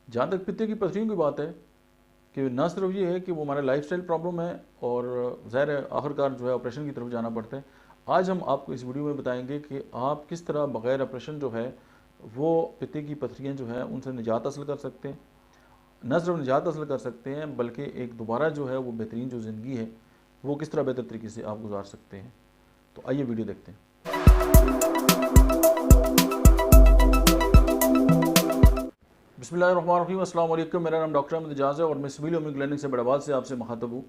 जहाँ तक पित्ते की पथरियों की बात है कि न सिर्फ ये है कि वो हमारा लाइफस्टाइल प्रॉब्लम है और ज़ाहिर है आखिरकार जो है ऑपरेशन की तरफ जाना पड़ता है। आज हम आपको इस वीडियो में बताएंगे कि आप किस तरह बग़ैर ऑपरेशन जो है वो पित्ते की पथरियाँ जो है उनसे निजात हासिल कर सकते हैं। न सिर्फ निजात हासिल कर सकते हैं बल्कि एक दोबारा जो है वो बेहतरीन जो ज़िंदगी है वो किस तरह बेहतर तरीके से आप गुजार सकते हैं। तो आइए वीडियो देखते हैं। बिस्मिल्लाहिर्रहमानिर्रहीम, अस्सलाम वालेकुम। मेरा नाम डॉक्टर अहमद एजाज़ है और मैं सिविल होमियो क्लिनिक से बड़ाबाद से आपसे मुखातब हूँ।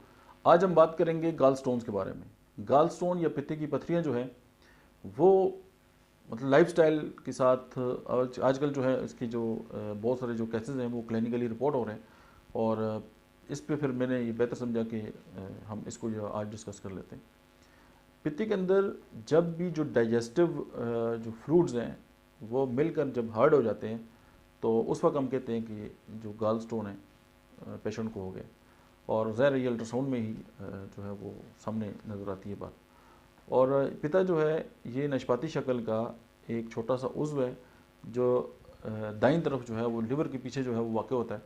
आज हम बात करेंगे गाल स्टोन्स के बारे में। गाल स्टोन या पित्ते की पथरियाँ जो है वो मतलब लाइफस्टाइल के साथ आजकल जो है इसकी जो बहुत सारे जो केसेस हैं वो क्लिनिकली रिपोर्ट हो रहे हैं और इस पे फिर मैंने ये बेहतर समझा कि हम इसको जो आज डिस्कस कर लेते हैं। पित्ते के अंदर जब भी जो डाइजेस्टिव जो फ्लूइड्स हैं वो मिलकर जब हार्ड हो जाते हैं तो उस वक्त हम कहते हैं कि जो गाल स्टोन है पेशेंट को हो गया और ज़ाहिर ये अल्ट्रासाउंड में ही जो है वो सामने नज़र आती है बात। और पित्ता जो है ये नशपाती शक्ल का एक छोटा सा उज़्व है जो दाईं तरफ जो है वो लिवर के पीछे जो है वो वाक़ होता है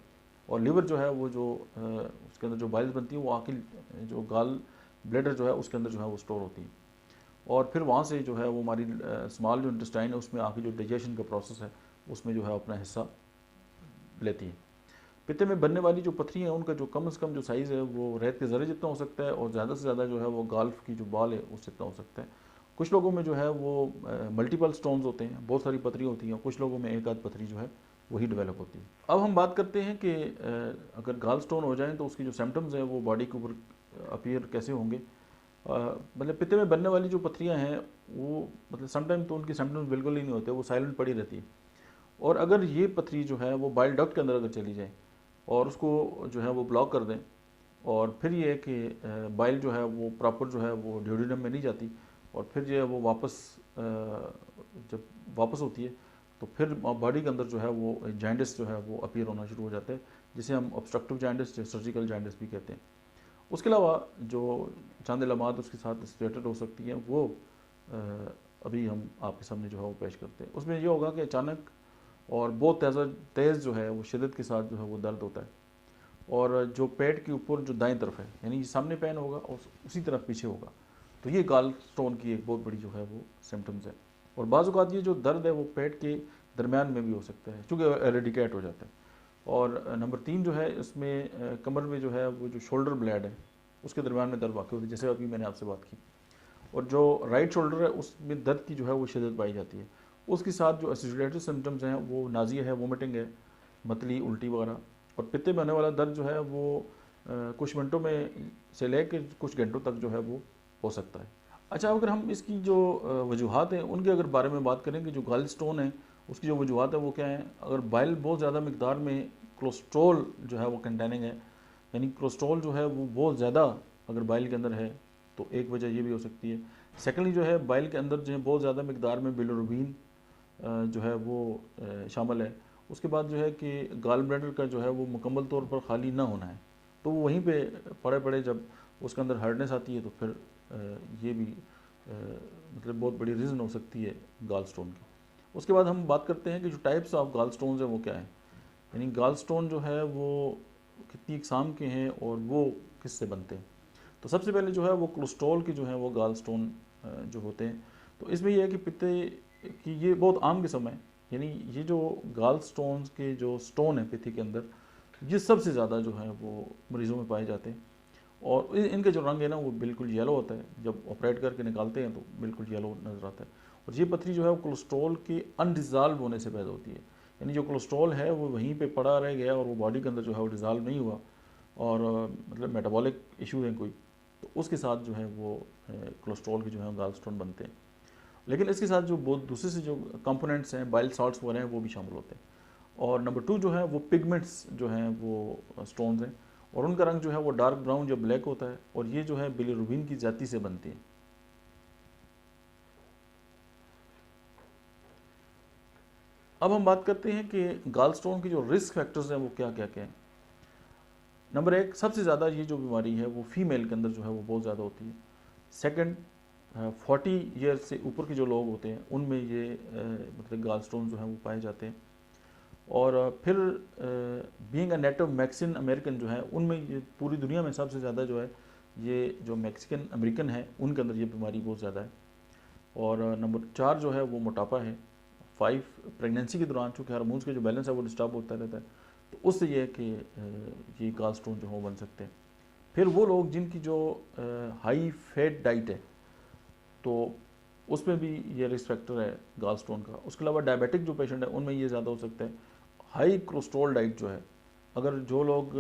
और लिवर जो है वो जो उसके अंदर जो बाइल्स बनती है वो आखिर जो गाल ब्लैडर जो है उसके अंदर जो है वो स्टोर होती है और फिर वहाँ से जो है वो हमारी स्मॉल जो इंटेस्टाइन है उसमें आके जो डाइजेशन का प्रोसेस है उसमें जो है अपना हिस्सा लेती है। पित्ते में बनने वाली जो पथरियाँ हैं उनका जो कम से कम जो साइज़ है वो रेत के ज़रे जितना हो सकता है और ज़्यादा से ज़्यादा जो है वो गाल्फ की जो बाल है उससे जितना हो सकता है। कुछ लोगों में जो है वो मल्टीपल स्टोन्स होते हैं, बहुत सारी पथरी होती हैं, कुछ लोगों में एक आध पथरी जो है वही डेवलप होती है। अब हम बात करते हैं कि अगर गाल स्टोन हो जाए तो उसकी जो सिम्टम्स हैं वो बॉडी के ऊपर अपीयर कैसे होंगे। मतलब पित्ते में बनने वाली जो पथरियाँ हैं वो मतलब समटाइम तो उनकी सिम्टम्स बिल्कुल ही नहीं होते, वो साइलेंट पड़ी रहती है। और अगर ये पथरी जो है वो बाइल डक्ट के अंदर अगर चली जाए और उसको जो है वो ब्लॉक कर दें और फिर ये है कि बाइल जो है वो प्रॉपर जो है वो ड्यूडेनम में नहीं जाती और फिर जो है वो वापस जब वापस होती है तो फिर बॉडी के अंदर जो है वो जॉन्डिस जो है वो अपीयर होना शुरू हो जाता है, जिसे हम ऑब्स्ट्रक्टिव जॉन्डिस या सर्जिकल जॉन्डिस भी कहते हैं। उसके अलावा जो चंद इलामात उसके साथ एसोसिएटेड हो सकती हैं वो अभी हम आपके सामने जो है वो पेश करते हैं। उसमें ये होगा कि अचानक और बहुत तेज़ जो है वो शिद्दत के साथ जो है वो दर्द होता है और जो पेट के ऊपर जो दाएं तरफ है यानी सामने पेन होगा और उसी तरफ पीछे होगा, तो ये गाल स्टोन की एक बहुत बड़ी जो है वो सिम्टम्स है। और बाज़ औक़ात ये जो दर्द है वो पेट के दरमियान में भी हो सकता है चूँकि एरेडिकेट हो जाता है। और नंबर 3 जो है इसमें कमर में जो है वो जो शोल्डर ब्लेड है उसके दरमियान में दर्द वाक़ई होती है, जैसे अभी मैंने आपसे बात की। और जो राइट शोल्डर है उसमें दर्द की जो है वो शिद्दत पाई जाती है। उसके साथ जो एसोसिएटेड सिम्टम्स हैं वो नाज़िया है, वोमिटिंग है, मतली, उल्टी वगैरह। और पित्ते में होने वाला दर्द जो है वो कुछ मिनटों में से लेकर कुछ घंटों तक जो है वो हो सकता है। अच्छा, अगर हम इसकी जो वजूहात हैं उनके अगर बारे में बात करें कि जो गाल स्टोन है उसकी जो वजूहात है वो क्या है। अगर बाइल बहुत ज़्यादा मकदार में कोलेस्ट्रॉल जो है वो कंटेनिंग है, यानी कोलेस्ट्रॉल जो है वो बहुत ज़्यादा अगर बाइल के अंदर है तो एक वजह ये भी हो सकती है। सेकेंडली जो है बाइल के अंदर जो है बहुत ज़्यादा मकदार में बिलिरुबिन जो है वो शामिल है। उसके बाद जो है कि गाल ब्लैडर का जो है वो मुकम्मल तौर पर खाली ना होना है, तो वो वहीं पे पड़े पड़े जब उसके अंदर हार्डनेस आती है तो फिर ये भी मतलब बहुत बड़ी रीज़न हो सकती है गाल स्टोन की। उसके बाद हम बात करते हैं कि जो टाइप्स ऑफ गाल स्टोन्स हैं वो क्या है, यानी गाल स्टोन जो है वो कितनी इकसाम के हैं और वो किससे बनते हैं। तो सबसे पहले जो है वो कोलेस्ट्रॉल के जो है वो गाल स्टोन जो होते हैं। तो इसमें यह है कि पित्ते की ये बहुत आम किस्म है, यानी ये जो गाल स्टोन्स के जो स्टोन है पित्ते के अंदर ये सबसे ज़्यादा जो है वो मरीज़ों में पाए जाते हैं। और इनके जो रंग है ना वो बिल्कुल येलो होता है, जब ऑपरेट करके निकालते हैं तो बिल्कुल येलो नज़र आता है। और ये पथरी जो है वो कोलेस्ट्रॉल के अनडिज़ाल्व होने से पैदा होती है, यानी जो कोलेस्ट्रॉल है वो वहीं पे पड़ा रह गया और वो बॉडी के अंदर जो है वो डिज़ाल्व नहीं हुआ और मतलब मेटाबॉलिक इशू है कोई, तो उसके साथ जो है वो कोलेस्ट्रॉल के जो है गाल स्टोन बनते हैं। लेकिन इसके साथ जो बहुत दूसरे से जो कंपोनेंट्स हैं बाइल साल्ट्स वगैरह हैं वो भी शामिल होते हैं। और नंबर 2 जो है वो पिगमेंट्स जो हैं वो स्टोन्स हैं और उनका रंग जो है वो डार्क ब्राउन या ब्लैक होता है और ये जो है बिलिरुबिन की जाति से बनती है। अब हम बात करते हैं कि गाल स्टोन की जो रिस्क फैक्टर्स हैं वो क्या क्या क्या हैं। नंबर 1, सबसे ज़्यादा ये जो बीमारी है वो फीमेल के अंदर जो है वो बहुत ज़्यादा होती है। सेकंड, 40 ईयर से ऊपर के जो लोग होते हैं उनमें ये मतलब गाल स्टोन जो हैं वो पाए जाते हैं। और फिर being a native Mexican American जो है उनमें ये पूरी दुनिया में सबसे ज़्यादा जो है ये जो मैक्सिकन अमेरिकन है उनके अंदर ये बीमारी बहुत ज़्यादा है। और नंबर 4 जो है वो मोटापा है। 5 प्रेगनेंसी के दौरान चूँकि हार्मोन्स का जो बैलेंस है वो डिस्टर्ब होता रहता है, तो उससे ये है कि ये गॉल स्टोन जो है वो बन सकते हैं। फिर वो लोग जिनकी जो हाई फैट डाइट है, तो उसमें भी ये रिस्क फैक्टर है गॉल स्टोन का। उसके अलावा डायबिटिक जो पेशेंट है उनमें ये ज़्यादा हो सकता है। हाई कोलेस्ट्रॉल डाइट जो है, अगर जो लोग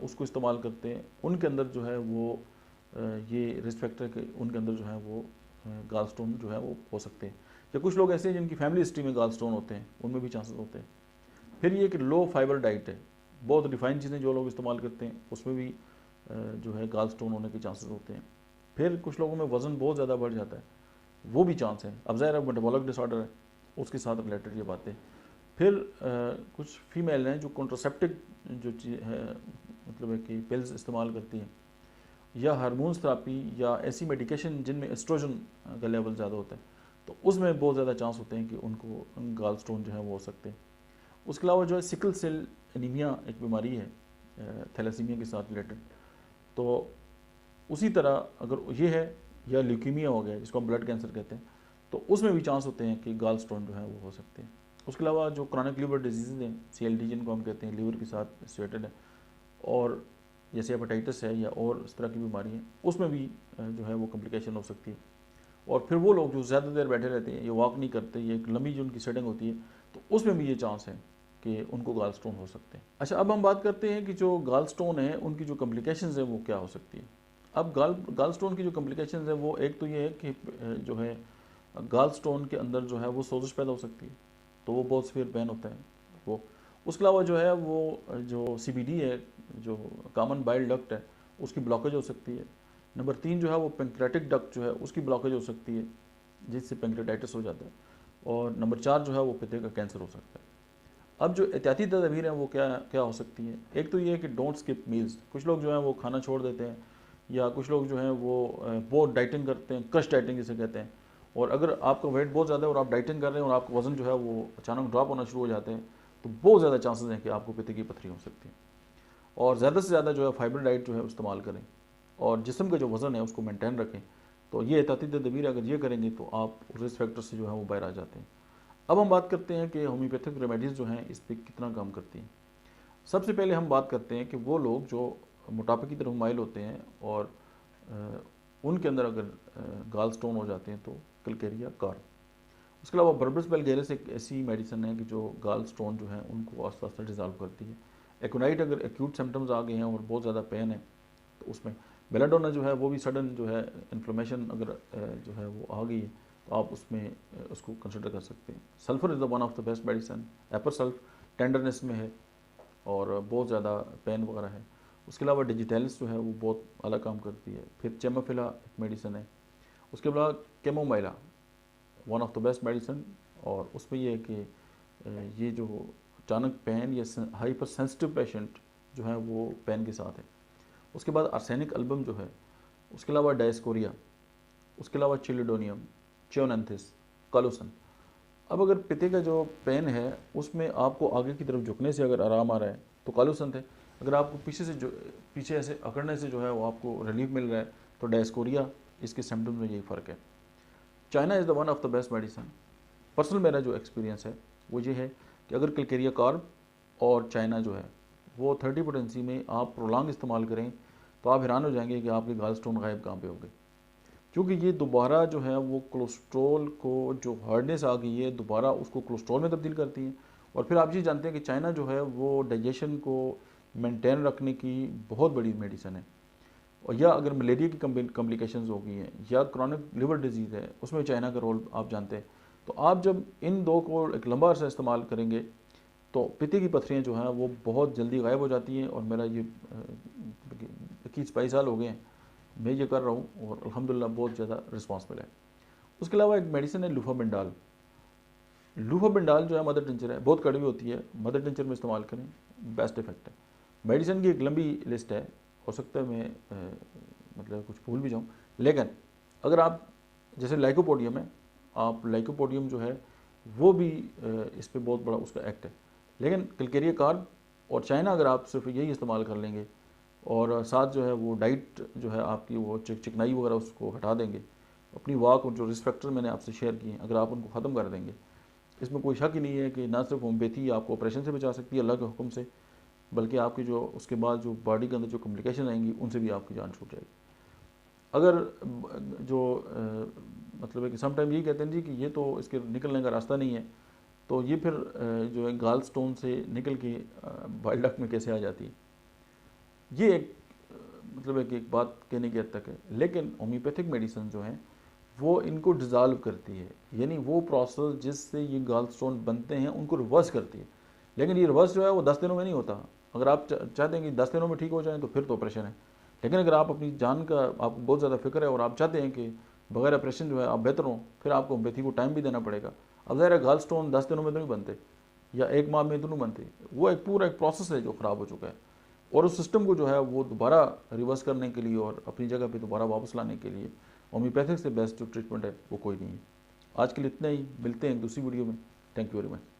उसको इस्तेमाल करते हैं उनके अंदर जो है वो ये रिस्क फैक्टर के उनके अंदर जो है वो गॉल स्टोन जो है वो हो सकते हैं। या कुछ लोग ऐसे हैं जिनकी फैमिली हिस्ट्री में गॉल स्टोन होते हैं, उनमें भी चांसेस होते हैं। फिर ये कि लो फाइबर डाइट है, बहुत रिफाइंड चीज़ें जो लोग इस्तेमाल करते हैं उसमें भी जो है गॉल स्टोन होने के चांसेस होते हैं। फिर कुछ लोगों में वज़न बहुत ज़्यादा बढ़ जाता है, वो भी चांस है। अब ज़ाहिर है मेटाबॉलिक डिसऑर्डर है, उसके साथ रिलेटेड ये बातें। फिर कुछ फीमेल हैं जो कॉन्ट्रासेप्टिव जो चीज़ है, मतलब है कि पिल्स इस्तेमाल करती हैं, या हार्मोन्स थेरेपी, या ऐसी मेडिकेशन जिनमें एस्ट्रोजन का लेवल ज़्यादा होता है, तो उसमें बहुत ज़्यादा चांस होते हैं कि उनको गॉल स्टोन जो है वो हो सकते हैं। उसके अलावा जो है सिकल सेल एनीमिया एक बीमारी है थैलेसीमिया के साथ रिलेटेड, तो उसी तरह अगर ये है, या ल्यूकीमिया हो गया जिसको हम ब्लड कैंसर कहते हैं, तो उसमें भी चांस होते हैं कि गॉल स्टोन जो है वो हो सकते हैं। उसके अलावा जो क्रॉनिक लिवर डिजीज़ हैं, CLD जिनको हम कहते हैं, लिवर के साथ एसोसिएटेड है, और जैसे हेपेटाइटिस है या और इस तरह की बीमारी है, उसमें भी जो है वो कॉम्प्लिकेशन हो सकती है। और फिर वो लोग जो ज़्यादा देर बैठे रहते हैं, ये वॉक नहीं करते, ये एक लंबी जो उनकी सेटिंग होती है, तो उसमें भी ये चांस है कि उनको गॉल स्टोन हो सकते हैं। अच्छा, अब हम बात करते हैं कि जो गॉल स्टोन है उनकी जो कॉम्प्लिकेशंस है वो क्या हो सकती है। अब गॉल स्टोन की जो कॉम्प्लिकेशंस है वो एक तो ये है कि जो है गॉल स्टोन के अंदर जो है वो सोजिश पैदा हो सकती है, तो वो बहुत सीवियर पेन होता है वो। उसके अलावा जो है वो जो CBD है, जो कॉमन बाइल डक्ट है, उसकी ब्लॉकेज हो सकती है। नंबर 3 जो है वो पेंक्रेटिक डक्ट जो है उसकी ब्लॉकेज हो सकती है, जिससे पेंक्रेटाइटिस हो जाता है। और नंबर 4 जो है वो पित्ते का कैंसर हो सकता है। अब जो एहतियाती तदबीर हैं वो क्या क्या हो सकती हैं। एक तो ये है कि डोंट स्किप मील्स। कुछ लोग जो हैं वो खाना छोड़ देते हैं, या कुछ लोग जो हैं वो बहुत डाइटिंग करते हैं, क्रश डाइटिंग जिसे कहते हैं। और अगर आपका वेट बहुत ज़्यादा है और आप डाइटिंग कर रहे हैं और आपका वज़न जो है वो अचानक ड्रॉप होना शुरू हो जाते हैं, तो बहुत ज़्यादा चांसेस हैं कि आपको पित्त की पथरी हो सकती है। और ज़्यादा से ज़्यादा जो है फाइबर डाइट जो है इस्तेमाल करें, और जिस्म का जो वज़न है उसको मेंटेन रखें। तो ये एहतियाती तदबीर अगर ये करेंगे तो आप रिस्क फैक्टर से जो है वो बाहर आ जाते हैं। अब हम बात करते हैं कि होम्योपैथिक रेमेडीज़ जो हैं इस पर कितना काम करती हैं। सबसे पहले हम बात करते हैं कि वो लोग जो मोटापे की तरफ माइल होते हैं और उनके अंदर अगर गॉल स्टोन हो जाते हैं, तो कलकेरिया कार्प। उसके अलावा बर्बरस वल्गैरिस एक ऐसी मेडिसिन है कि जो गॉल स्टोन जो है उनको आस्ता आस्ता डिज़ाल्व करती है। एकोनाइट अगर एक्यूट सिम्टम्स आ गए हैं और बहुत ज़्यादा पेन है, तो उसमें बेलाडोना जो है वो भी सडन जो है इन्फ्लेमेशन अगर जो है वो आ गई है, तो आप उसमें उसको कंसिडर कर सकते हैं। Sulphur is the one of the best medicine. एपर सल्फ टेंडरनेस में है और बहुत ज़्यादा पेन वगैरह है। उसके अलावा डिजिटैलिस जो है वो बहुत अलग काम करती है। फिर चेमोफिला एक मेडिसिन है। उसके अलावा chamomilla one of the best medicine, और उसमें ये है कि ये जो अचानक पेन या हाइपर सेंसिटिव पेशेंट जो है वो पेन के साथ है। उसके बाद आर्सेनिक एल्बम जो है, उसके अलावा डायस्कोरिया, उसके अलावा चिलिडोनियम, चियोनेंथिस, कालोसन। अब अगर पित्ते का जो पेन है उसमें आपको आगे की तरफ झुकने से अगर आराम आ रहा है तो कालोसंत है। अगर आपको पीछे से जो पीछे ऐसे अकड़ने से जो है वो आपको रिलीफ मिल रहा है तो डायस्कोरिया। इसके सिम्टम्स में यही फ़र्क है। China is the one of the best medicine. Personal मेरा जो एक्सपीरियंस है वो ये है कि अगर कलकेरिया कार्ब और चाइना जो है वो 30 पोटेंसी में आप प्रोलॉन्ग इस्तेमाल करें, तो आप हैरान हो जाएंगे कि आपके गॉल स्टोन गायब कहाँ पे हो गए। क्योंकि ये दोबारा जो है वो कोलेस्ट्रॉल को जो हार्डनेस आ गई है दोबारा उसको कोलेस्ट्रॉल में तब्दील करती हैं। और फिर आप ये जानते हैं कि चाइना जो है वो डाइजेशन को मेंटेन रखने की बहुत बड़ी मेडिसिन है। और या अगर मलेरिया की कॉम्प्लिकेशंस हो गई हैं या क्रॉनिक लिवर डिजीज़ है, उसमें चाइना का रोल आप जानते हैं। तो आप जब इन दो को एक लंबा अरसा इस्तेमाल करेंगे तो पित्ते की पथरियाँ जो हैं वो बहुत जल्दी गायब हो जाती हैं। और मेरा ये 21-22 साल हो गए हैं मैं ये कर रहा हूँ और अल्हम्दुलिल्लाह बहुत ज़्यादा रिस्पांस मिला है। उसके अलावा एक मेडिसिन है लूफाबिंडाल। लूफाबिंडाल जो है मदर टिंचर है, बहुत कड़वी होती है, मदर टिंचर में इस्तेमाल करें, बेस्ट इफेक्ट है। मेडिसिन की एक लंबी लिस्ट है, हो सकता है मैं मतलब कुछ भूल भी जाऊँ, लेकिन अगर आप जैसे लाइकोपोडियम है, आप लाइकोपोडियम जो है वो भी इस पर बहुत बड़ा उसका एक्ट है। लेकिन कलकेरिया कार्ब और चाइना अगर आप सिर्फ यही इस्तेमाल कर लेंगे और साथ जो है वो डाइट जो है आपकी वो चिकनाई वगैरह उसको हटा देंगे, अपनी वॉक और जो रिस्क फैक्टर मैंने आपसे शेयर किए हैं अगर आप उनको ख़त्म कर देंगे, इसमें कोई शक ही नहीं है कि ना सिर्फ होम्योपैथी आपको ऑपरेशन से बचा सकती है अल्लाह के हुक्म से, बल्कि आपकी जो उसके बाद जो बॉडी के अंदर जो कॉम्प्लिकेशन आएंगी उनसे भी आपकी जान छूट जाएगी। अगर जो मतलब है कि समटाइम यही कहते हैं जी कि ये तो इसके निकलने का रास्ता नहीं है, तो ये फिर जो है गाल स्टोन से निकल के बाइल डक्ट में कैसे आ जाती है, ये एक मतलब है कि एक बात कहने की हद तक है। लेकिन होम्योपैथिक मेडिसिन जो हैं वो इनको डिज़ाल्व करती है, यानी वो प्रोसेस जिससे ये गाल स्टोन बनते हैं उनको रिवर्स करती है। लेकिन ये रिवर्स जो है वो 10 दिनों में नहीं होता। अगर आप चाहते हैं कि 10 दिनों में ठीक हो जाए तो फिर तो ऑपरेशन है, लेकिन अगर आप अपनी जान का आपको बहुत ज़्यादा फिक्र है और आप चाहते हैं कि बगैर ऑपरेशन जो है आप बेहतर हों, फिर आपको होम्योपैथी को टाइम भी देना पड़ेगा। अब ज़ाहिर है गाल स्टोन 10 दिनों में तो नहीं बनते या 1 माह में तो नहीं बनते, वो एक पूरा एक प्रोसेस है जो ख़राब हो चुका है, और उस सिस्टम को जो है वो दोबारा रिवर्स करने के लिए और अपनी जगह पे दोबारा वापस लाने के लिए होम्योपैथिक से बेस्ट जो ट्रीटमेंट है वो कोई नहीं है। आज के लिए इतना ही, मिलते हैं एक दूसरी वीडियो में। Thank you very much.